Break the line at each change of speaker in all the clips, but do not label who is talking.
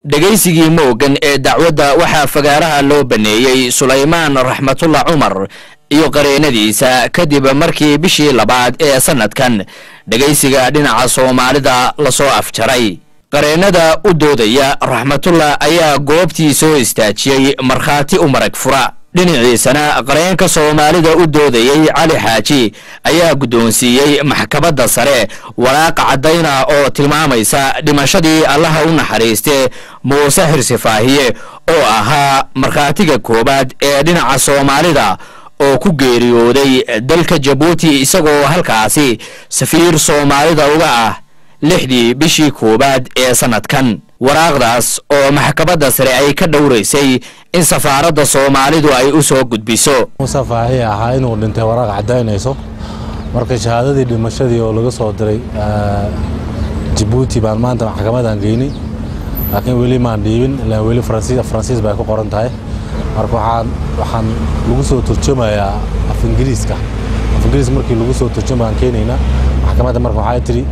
dhageysigii moogan ee dacwadda waxaa fagaaraha loo baneeyay Suleymaan Raxmatullah Cumar iyo qareenadiisa kadib markii bishii labaad ee sanadkan dhageysiga dhinaca Soomaalida la soo afjaray. qareenada u doodaya Raxmatullah ayaa goobtii soo istaajiyay markhaati u marag fura. dhinaciisana qareenka Soomaalida u doodayay Cali Xaaji ayaa guddoonsiiyay maxkamadda sare waraaq cadayna oo tilmaamaysa dhimashadii Allaha u naxariistay Muuse Hirsifaahiye oo ahaa markhaatiga koobaad ee dhinaca Soomaalida oo ku geeriyooday dalka Djibouti isagoo halkaasi safiir Soomaalida uga ah 6 bishii koobaad ee sanadkan. waraaqdaas oo maxkamadda sare ay ka dhowraysay in safaaradda Soomaalidu ay u soo gudbiso.
Muuse Faahiye ahaa inuu dhintay waraaq cadaynayso marka shahaadadii dhimashadii oo laga soo diray Djibouti baan maanta maxkamadan geynay laakiin weli ma dhiibin ilaa weli Faransiis bay ku qoran tahay marka waxaan lagu soo turjumayaa af Ingiriis markii lagu soo turjumaan keenayna maxkamadda marka waxay tiri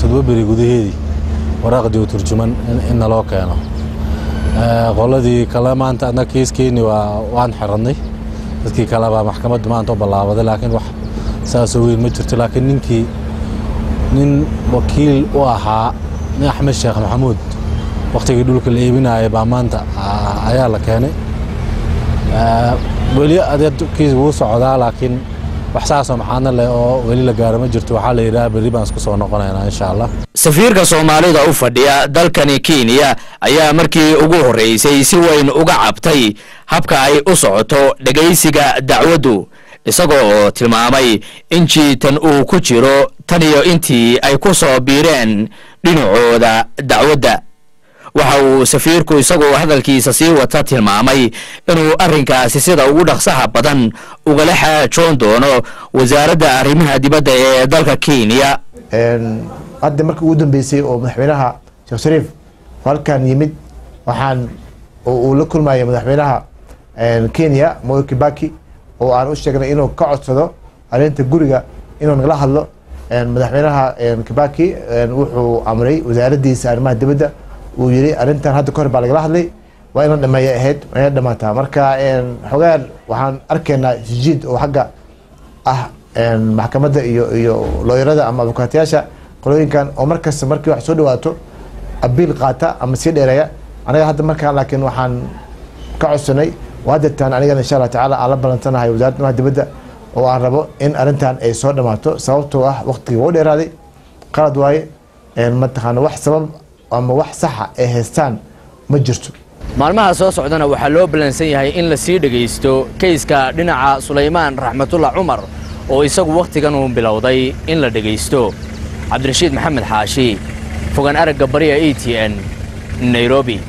7 beri gudaheedii waraaqdii turjuman in loo keeno qoladii kala maanta adna kiiskeeni waan xiranay dadkii kala baa maxkamadda maanta u balaabaday laakiin wax saas weyn ma jirto laakiin nin wakiil u ahaa Axmed Sheekh Maxamuud waqtigii dhulka la iibinayay baa maanta ayaa la keenay weli adeed kiis wuu socdaa laakiin wax saas oo maxaana leh oo weli la gaaro ma jirto waxa la yiraahdaa bari baan isku soo noqonaynaa insha Allah.
safiirka Soomaalida u fadhiya dalkani Kenya ayaa markii ugu horeysay si weyn uga cabtay habka ay u socoto dhageysiga dacwaddu isagoo tilmaamay in jiitan uu ku jiro tan iyo intii ay ku soo biireen dhinacooda dacwadda. waxa uu safiirku isagoo hadalkiisa sii wata tilmaamay inuu arrinkaasi sida ugu dhaqsaha badan ugala xaajoon doono wasaaradda arrimaha dibadda ee dalka Kenya.
hadda markii ugu dambeysay oo madaxweynaha Sheekh Shariif halkan yimid waxaan uu la kulmayay madaxweynaha Kenya Mwai Kibaki oo aan u sheegnay inuu ka codsado arrinta guriga inuu nagala hadlo. madaxweynaha Kibaki wuxuu amray wasaaraddiisa arrimaha dibadda uu yiri arrintan hadda ka hor baa laga hadlay waa in dhameeyay ahayd way dhamaatay marka xogaan waxaan arkaynaa jiid oo xagga maxkamadda iyo looyarada ama abukaatayaasha qolooyinkan oo markasta markii wax soo dhawaato abiil qaata ama si dheereeya anaga hadda markaan laakiin waxaan ka codsanay waadatan aniga insha Allah taala aan la balantanahay wasaaradda dibadda oo aan rabo in arrintan ay soo dhamaato sababtoo ah waqtiga oo dheeraaday qalad waaye ma taqaan wax sabab ama wax sax ah ay haystaan ma jirto.
maalmaha soo socdana waxaa loo balansan yahay in la sii dhageysto kayska dhinaca Suleymaan Raxmatullah Cumar oo isagu waqtigan uu bilowday in la dhageysto. Cabdirashiid Maxamed Xaashi fogaan aragga bariya ATN Nairobi.